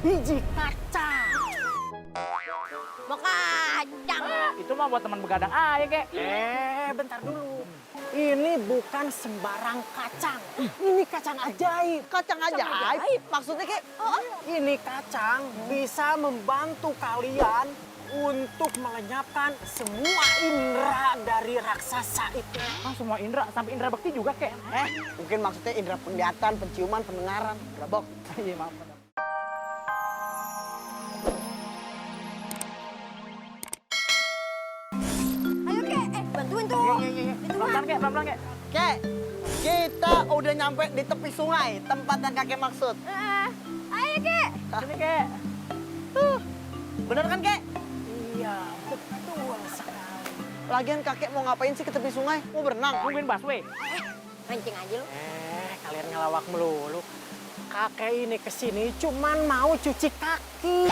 biji kacang. Mau kacang. Itu mah buat teman begadang aja, Kek. Bentar dulu. Ini bukan sembarang kacang. Ini kacang ajaib. Kacang ajaib? Maksudnya kayak Ini kacang bisa membantu kalian untuk melenyapkan semua indera dari raksasa itu. Ah, semua indra, sampai indra bakti juga, Kek. mungkin maksudnya indera penglihatan, penciuman, pendengaran. Gerabok. Iya, maaf, madam. Ayo Kek, bantuin tuh. Iya. Pelan-pelan, Kek, pelan-pelan, Kek. Kek, kita udah nyampe di tepi sungai, tempat yang kakek maksud. Ayo Kek. Sini, Kek. Bener kan, Kek? Iya, betul sekali. Lagian kakek mau ngapain sih ke tepi sungai? Mau berenang? Nungguin busway. Mancing aja lu. Kalian ngelawak melulu. Kakek ini kesini cuman mau cuci kaki.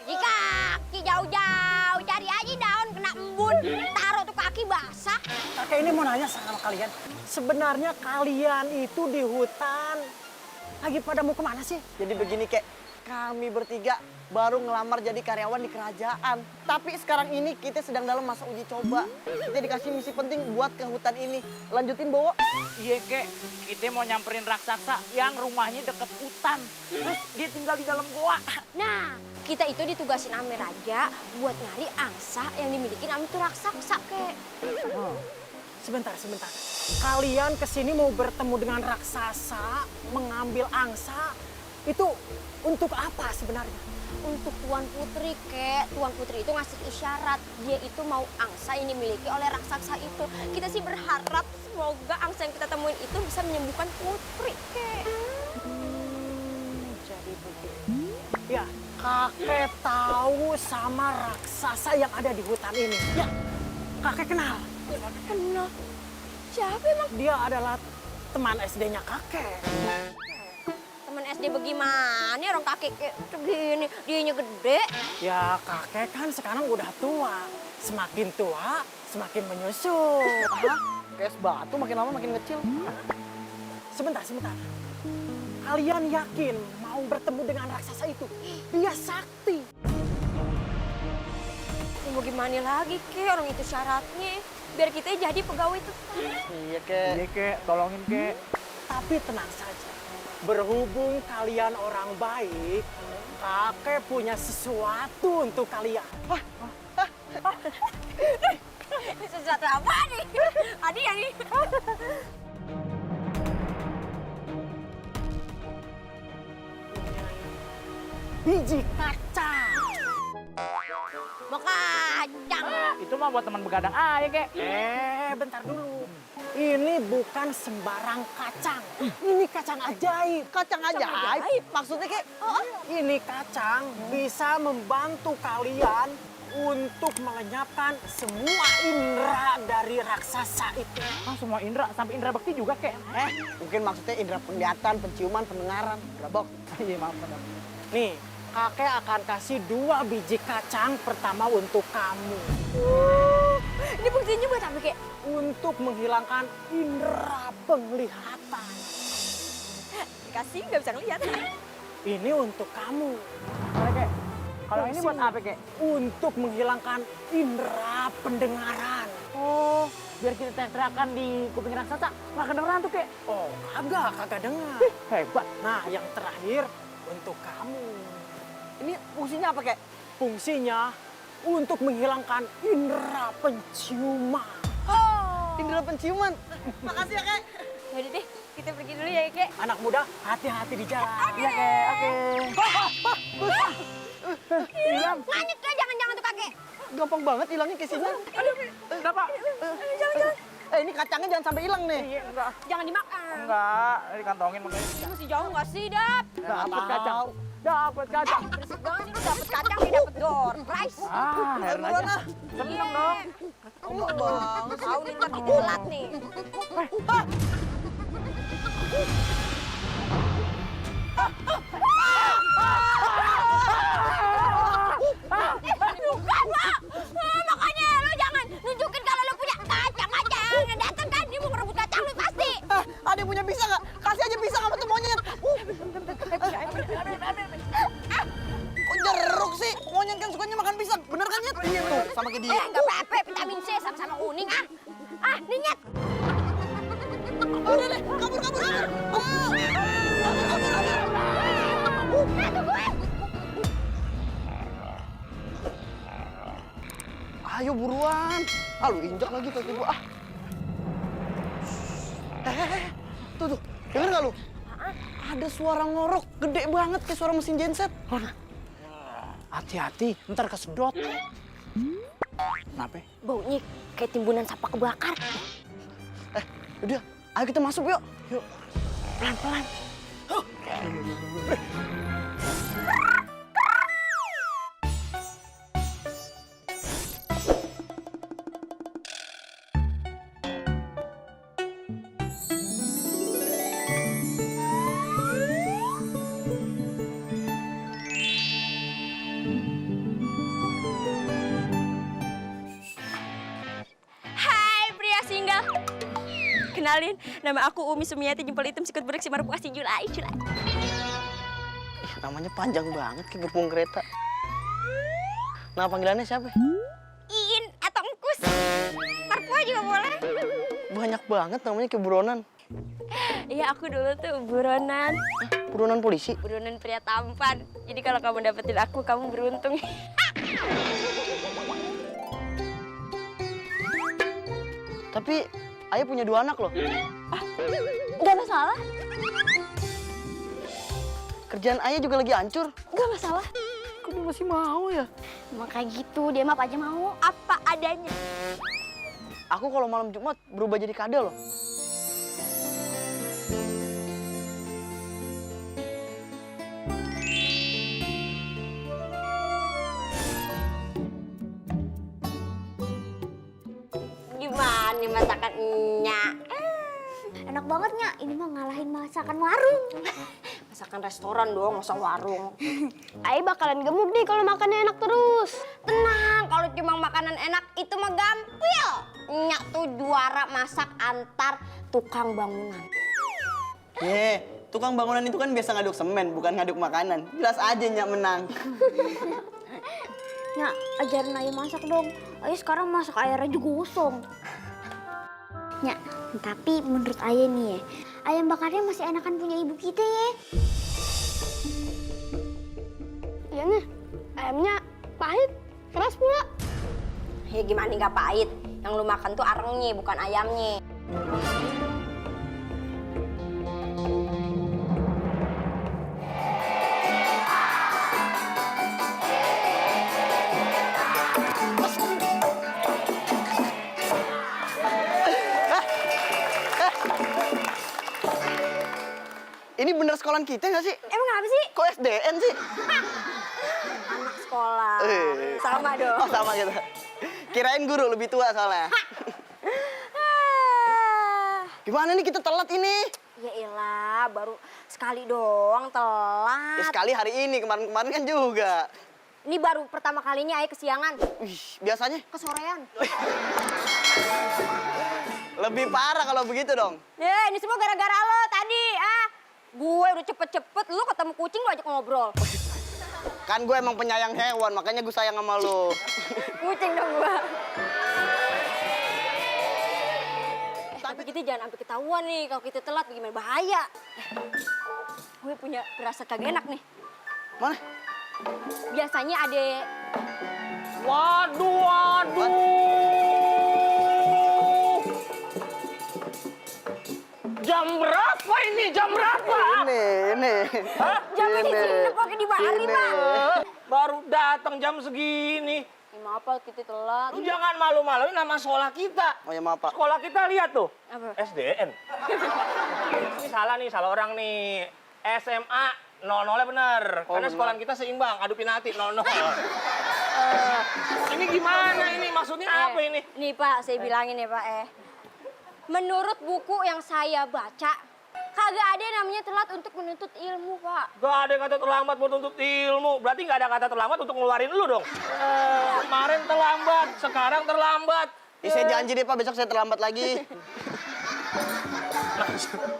Di kaki jauh-jauh, cari aja daun kena embun, taruh tuh kaki basah. Kakek ini mau nanya sama kalian. Sebenarnya kalian itu di hutan lagi pada mau kemana sih? Jadi begini, Kek. Kami bertiga baru ngelamar jadi karyawan di kerajaan. Tapi sekarang ini kita sedang dalam masa uji coba. Kita dikasih misi penting buat ke hutan ini. Lanjutin, Bowo. Iya, Kek. Kita mau nyamperin raksasa yang rumahnya deket hutan. Terus dia tinggal di dalam goa. Nah, kita itu ditugasin ame raja buat nyari angsa yang dimiliki ame itu raksasa, Kek. Sebentar. Kalian kesini mau bertemu dengan raksasa, mengambil angsa. Itu untuk apa sebenarnya? Untuk Tuan Putri, Kek. Tuan Putri itu ngasih isyarat. Dia itu mau angsa yang dimiliki oleh raksasa itu. Kita sih berharap semoga angsa yang kita temuin itu bisa menyembuhkan Putri, Kek. Jadi begitu. Ya, kakek tahu sama raksasa yang ada di hutan ini. Ya, kakek kenal. Kenal. Siapa emang? Dia adalah teman SD-nya kakek. Temen SD bagaimana? Orang kakek kayak segini, dianya gede. Ya, kakek kan sekarang udah tua. Semakin tua, semakin menyusul. Kayak es batu, makin lama makin kecil. Sebentar. Kalian yakin mau bertemu dengan raksasa itu? Dia sakti. Mau gimana lagi, Kek? Orang itu syaratnya. Biar kita jadi pegawai tetap. Iya, Kek. Iya, Kek. Tolongin, Kek. Tapi tenang saja. Berhubung kalian orang baik, kakek punya sesuatu untuk kalian. Ini sesuatu apa nih? Adi yang ini. Biji kacang. Mau kacang. Itu mah buat teman begadang aja, Kek. Bentar dulu. Ini bukan sembarang kacang. Ini kacang ajaib. Kacang ajaib? Maksudnya, Kek? Ini kacang bisa membantu kalian untuk melenyapkan semua indera dari raksasa itu. Ah, semua indra, sampai indra bakti juga, Kek. Mungkin maksudnya indera penglihatan, penciuman, pendengaran. Gerabok. Iya, maaf, madam. Nih, kakek akan kasih 2 biji kacang pertama untuk kamu. Ini buktinya buat apa, Kek? Untuk menghilangkan indera penglihatan. Dikasih nggak bisa ngeliat. Ini untuk kamu. Mana, Kek? Kalau ini buat apa, Kek? Untuk menghilangkan indera pendengaran. Oh, biar kita teriak-teriakan di kuping raksasa. Nggak kedengeran tuh, Kek. Oh, kagak dengar. Hebat. Nah, yang terakhir untuk kamu. Ini fungsinya apa, Kek? Fungsinya untuk menghilangkan indera penciuman. Indera penciuman. Makasih ya, Kek. Yaudah deh, kita pergi dulu ya, Kek. Anak muda, hati-hati di jalan. Iya, Kek. Oke. Lanjut lah, jangan tuh kakek. Gampang banget hilangnya kesinya. Enggak, Pak. Jangan. Ini kacangnya jangan sampai hilang nih. Iya, enggak. Jangan dimakan. Enggak, dikantongin makanya. Ini masih jauh nggak sih, Dap? Dapet kacang. Dapet kacang. Berisik banget sih, lu dapet kacang, dia dapet door prize. Ah, heran aja. Seneng dong. Enggak banget. Tahu nih, ntar kita telat nih. Bukan, Pak. Makanya lu jangan nunjukin kalau lu punya kacang-kacang. Datang kan, dia mau ngerebut kacang lu pasti. Ada yang punya bisa nggak? Kasih aja bisa nggak sama tuh monyet. Udah deh, kabur. Ayo buruan. Ah, lu injak lagi kaki gua. Ah. Tuh. Dengar nggak lu? Ada suara ngorok gede banget kayak suara mesin genset. Hati-hati, ntar kesedot. Kenapa? Baunya kayak timbunan sampah kebakar. Udah, ayo kita masuk yuk. Yuk, pelan-pelan. Hai pria single. Kenalin, nama aku Umi Sumiati Jempol Hitam Sikut Buruk Simar Bukasi Julai. Namanya panjang banget kayak gerbong kereta. Nah, panggilannya siapa? Iin atau Engkus. Parpua juga boleh. Banyak banget namanya kayak buronan. Iya, aku dulu tuh buronan. Buronan polisi. Buronan pria tampan. Jadi kalau kamu dapetin aku, kamu beruntung. Tapi ayah punya 2 anak loh. Gak masalah. Kerjaan ayah juga lagi hancur. Gak masalah. Kok dia masih mau ya? Emang kayak gitu, dia mah apa aja mau. Apa adanya. Aku kalau malam Jumat berubah jadi kadal loh. Gimana nih masakan Nya? Enak banget, Nya. Ini mah ngalahin masakan warung. Masakan restoran dong, masa warung. Ayah bakalan gemuk nih kalau makannya enak terus. Tenang, kalau cuma makanan enak itu mah gampil. Nya tuh juara masak antar tukang bangunan. Tukang bangunan itu kan biasa ngaduk semen, bukan ngaduk makanan. Jelas aja Nyak menang. Nya, ajarin Ayah masak dong. Ayah sekarang masak air aja gosong. Nya, tapi menurut Ayah nih ya, ayam bakarnya masih enakan punya ibu kita ya. Iya nih, ayamnya pahit, keras pula. Ya gimana nggak pahit? Yang lu makan tuh arengnya, bukan ayamnya. Ini bener sekolahan kita nggak sih? Emang apa sih? Kok SDN sih? Anak sekolah. Eh. Sama dong. Oh, sama gitu. Kirain guru lebih tua soalnya. Gimana nih kita telat ini? Ya elah, baru sekali doang telat. Ya sekali hari ini, kemarin-kemarin kan juga. Ini baru pertama kalinya Ayah kesiangan. Wih, biasanya Kesorean. lebih parah kalau begitu dong. Ya, ini semua gara-gara lo tadi, Gue udah cepet-cepet, lu ketemu kucing lu ajak ngobrol. Kan gue emang penyayang hewan, makanya gue sayang sama lu. Kucing dong gua. Tapi kita jangan sampai ketahuan nih kalau kita telat gimana bahaya. Gue punya firasat kagak enak nih. Mana? Biasanya ada Waduh. Jam berapa ini? Jam berapa? Ini. Hah? jam ini sini pakai di bahari, Ini. Bang. Baru datang jam segini. Maaf Pak, kita telat. Lu jangan malu-maluin nama sekolah kita. Oh ya maaf Pak. Sekolah kita lihat tuh. Apa? SDN. Ini salah orang nih. SMA 00-nya bener. Oh, Karena bener. sekolahan kita seimbang, adu penalti 0-0. Ini gimana ini? Maksudnya apa ini? Nih Pak, saya bilangin ya Pak Menurut buku yang saya baca, kagak ada yang namanya telat untuk menuntut ilmu, Pak. Gak ada kata terlambat buat nuntut ilmu. Berarti gak ada kata terlambat untuk ngeluarin lu dong. Kemarin terlambat, sekarang terlambat. Saya janji deh Pak, besok saya terlambat lagi.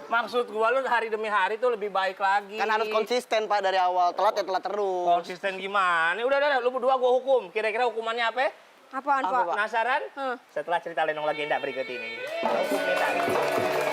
Maksud gua lu hari demi hari tuh lebih baik lagi. Kan harus konsisten Pak dari awal. Telat ya telat terus. Konsisten gimana? Udah, lu berdua gua hukum. Kira-kira hukumannya apa? Apaan, Apa, Pak? Penasaran? Hah. Setelah cerita lenong legenda berikut ini. Hukum kita.